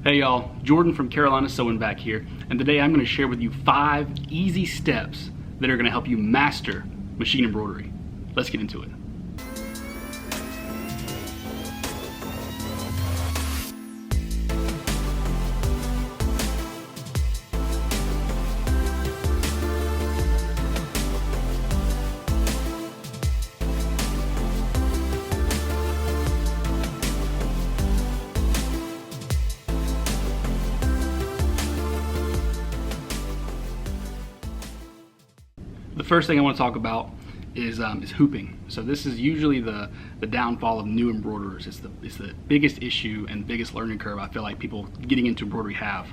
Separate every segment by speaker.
Speaker 1: Hey y'all, Jordan from Carolina Sewing back here, and today I'm going to share with you 5 easy steps that are going to help you master machine embroidery. Let's get into it. The first thing I want to talk about is hooping. So this is usually the downfall of new embroiderers. It's the biggest issue and biggest learning curve I feel like people getting into embroidery have,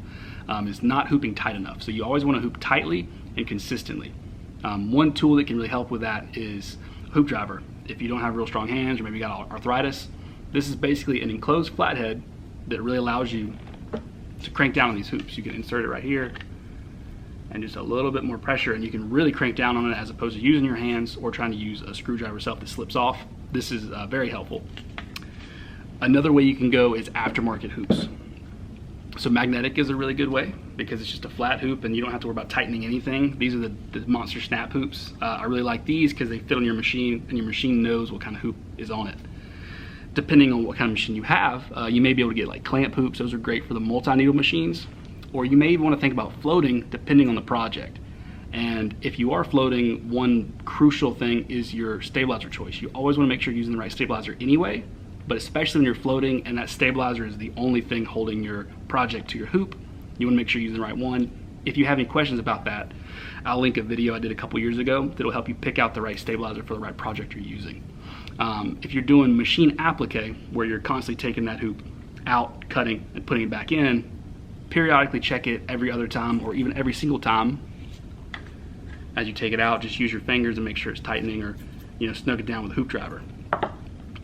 Speaker 1: is not hooping tight enough. So you always want to hoop tightly and consistently. One tool that can really help with that is a hoop driver. If you don't have real strong hands or maybe you got arthritis, this is basically an enclosed flathead that really allows you to crank down on these hoops. You can insert it right here and just a little bit more pressure, and you can really crank down on it as opposed to using your hands or trying to use a screwdriver itself that slips off. This is very helpful. Another way you can go is aftermarket hoops. So magnetic is a really good way because it's just a flat hoop and you don't have to worry about tightening anything. These are the monster snap hoops. I really like these because they fit on your machine and your machine knows what kind of hoop is on it. Depending on what kind of machine you have, you may be able to get like clamp hoops. Those are great for the multi-needle machines. Or you may even want to think about floating depending on the project. And if you are floating, one crucial thing is your stabilizer choice. You always want to make sure you're using the right stabilizer anyway, but especially when you're floating and that stabilizer is the only thing holding your project to your hoop, you want to make sure you're using the right one. If you have any questions about that, I'll link a video I did a couple years ago that'll help you pick out the right stabilizer for the right project you're using. If you're doing machine applique, where you're constantly taking that hoop out, cutting, and putting it back in, periodically check it every other time or even every single time. As you take it out, just use your fingers and make sure it's tightening, or snug it down with a hoop driver.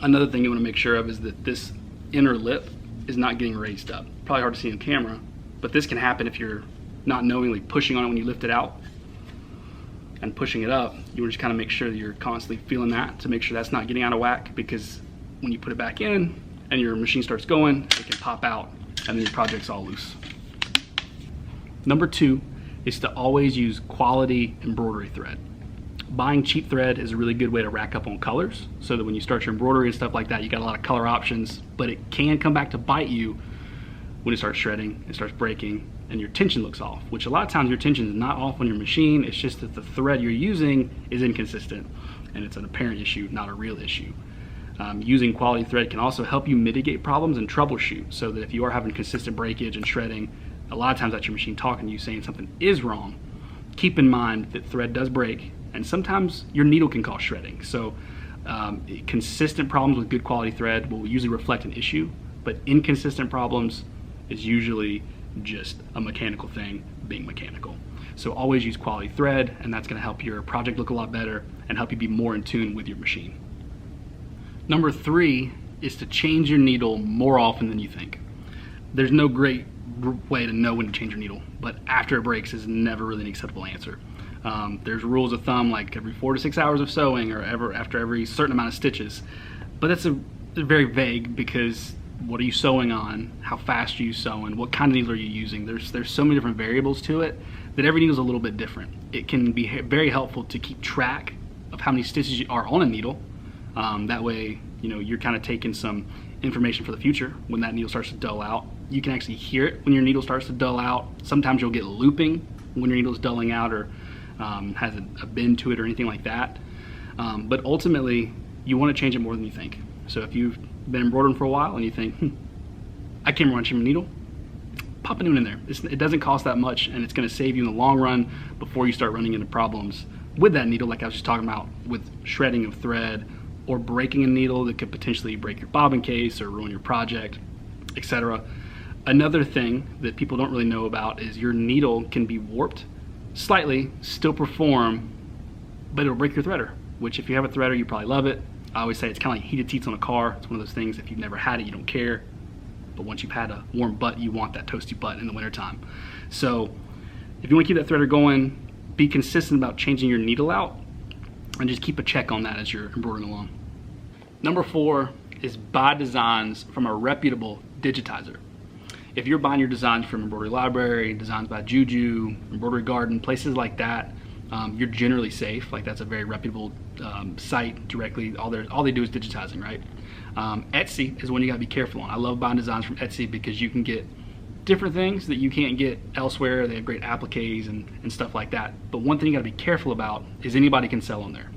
Speaker 1: Another thing you want to make sure of is that this inner lip is not getting raised up. Probably hard to see on camera, but this can happen if you're not knowingly pushing on it when you lift it out and pushing it up. You want to just kind of make sure that you're constantly feeling that to make sure that's not getting out of whack, because when you put it back in and your machine starts going, it can pop out and then your project's all loose. Number 2 is to always use quality embroidery thread. Buying cheap thread is a really good way to rack up on colors, so that when you start your embroidery and stuff like that, you got a lot of color options, but it can come back to bite you when it starts shredding, it starts breaking, and your tension looks off, which a lot of times your tension is not off on your machine, it's just that the thread you're using is inconsistent, and it's an apparent issue, not a real issue. Using quality thread can also help you mitigate problems and troubleshoot, so that if you are having consistent breakage and shredding, a lot of times that's your machine talking to you saying something is wrong. Keep in mind that thread does break, and sometimes your needle can cause shredding. So consistent problems with good quality thread will usually reflect an issue, but inconsistent problems is usually just a mechanical thing being mechanical. So always use quality thread, and that's going to help your project look a lot better and help you be more in tune with your machine. Number 3 is to change your needle more often than you think. There's no great way to know when to change your needle, but after it breaks is never really an acceptable answer. There's rules of thumb like every 4 to 6 hours of sewing, or after every certain amount of stitches, but that's very vague, because what are you sewing on, how fast are you sewing, what kind of needle are you using? There's so many different variables to it that every needle is a little bit different. It can be very helpful to keep track of how many stitches are on a needle. That way you're kind of taking some information for the future. When that needle starts to dull out, you can actually hear it when your needle starts to dull out. Sometimes you'll get looping when your needle is dulling out, or has a bend to it or anything like that. But ultimately, you want to change it more than you think. So if you've been embroidering for a while and you think, I can't run my needle, pop a new one in there. It doesn't cost that much, and it's going to save you in the long run before you start running into problems with that needle, like I was just talking about with shredding of thread, or breaking a needle that could potentially break your bobbin case or ruin your project, etc. Another thing that people don't really know about is your needle can be warped slightly, still perform, but it'll break your threader, which if you have a threader, you probably love it. I always say it's kind of like heated seats on a car. It's one of those things, if you've never had it, you don't care. But once you've had a warm butt, you want that toasty butt in the wintertime. So if you want to keep that threader going, be consistent about changing your needle out, and just keep a check on that as you're embroidering along. Number 4 is buy designs from a reputable digitizer. if you're buying your designs from Embroidery Library, Designs by Juju, Embroidery Garden, places like that, you're generally safe. Like, that's a very reputable site directly. All they do is digitizing, right? Etsy is one you gotta be careful on. I love buying designs from Etsy because you can get different things that you can't get elsewhere. They have great appliques and stuff like that. But one thing you gotta be careful about is anybody can sell on there.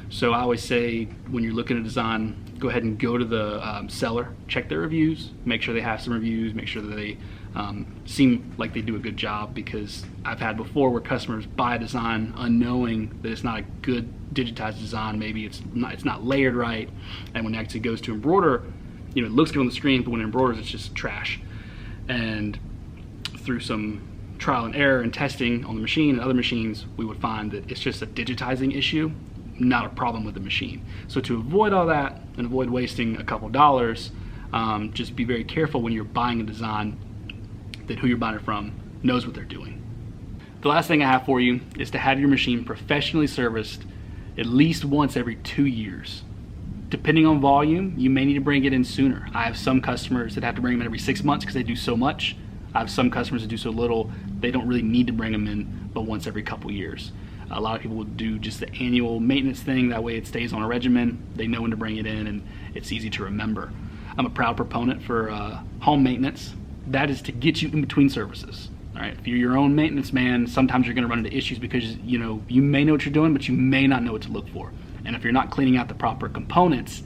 Speaker 1: So I always say, when you're looking at a design, go ahead and go to the seller, check their reviews, make sure they have some reviews, make sure that they seem like they do a good job, because I've had before where customers buy a design unknowing that it's not a good digitized design. Maybe it's not layered right, and when it actually goes to embroider, it looks good on the screen, but when it embroiders, it's just trash. And through some trial and error and testing on the machine and other machines, we would find that it's just a digitizing issue, not a problem with the machine. So to avoid all that and avoid wasting a couple dollars, just be very careful when you're buying a design that who you're buying it from knows what they're doing. The last thing I have for you is to have your machine professionally serviced at least once every 2 years. Depending on volume, you may need to bring it in sooner. I have some customers that have to bring them in every 6 months because they do so much. I have some customers that do so little, they don't really need to bring them in but once every couple years. A lot of people will do just the annual maintenance thing. That way it stays on a regimen. They know when to bring it in, and it's easy to remember. I'm a proud proponent for home maintenance. That is to get you in between services. All right, if you're your own maintenance man, sometimes you're going to run into issues because you may know what you're doing, but you may not know what to look for. And if you're not cleaning out the proper components,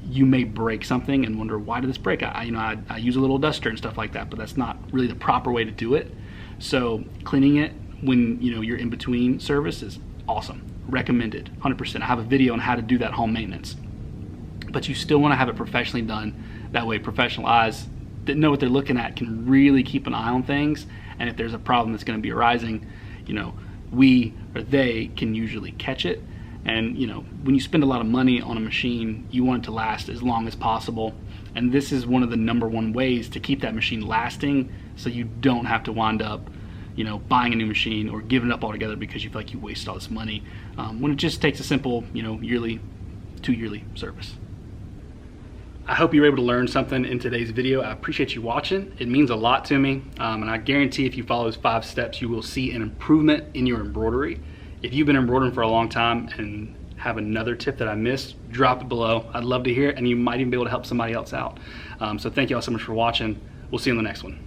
Speaker 1: you may break something and wonder, why did this break? I use a little duster and stuff like that, but that's not really the proper way to do it. So cleaning it when you're in between service is awesome, recommended 100%. I have a video on how to do that home maintenance, but you still want to have it professionally done. That way professional eyes that know what they're looking at can really keep an eye on things, and if there's a problem that's going to be arising, we or they can usually catch it. And when you spend a lot of money on a machine, you want it to last as long as possible, and this is one of the #1 ways to keep that machine lasting, so you don't have to wind up buying a new machine or giving it up altogether because you feel like you wasted all this money, when it just takes a simple yearly, 2-yearly service. I hope you were able to learn something in today's video. I appreciate you watching. It means a lot to me, and I guarantee if you follow those 5 steps, you will see an improvement in your embroidery. If you've been embroidering for a long time and have another tip that I missed, drop it below. I'd love to hear it, and you might even be able to help somebody else out. So thank you all so much for watching. We'll see you in the next one.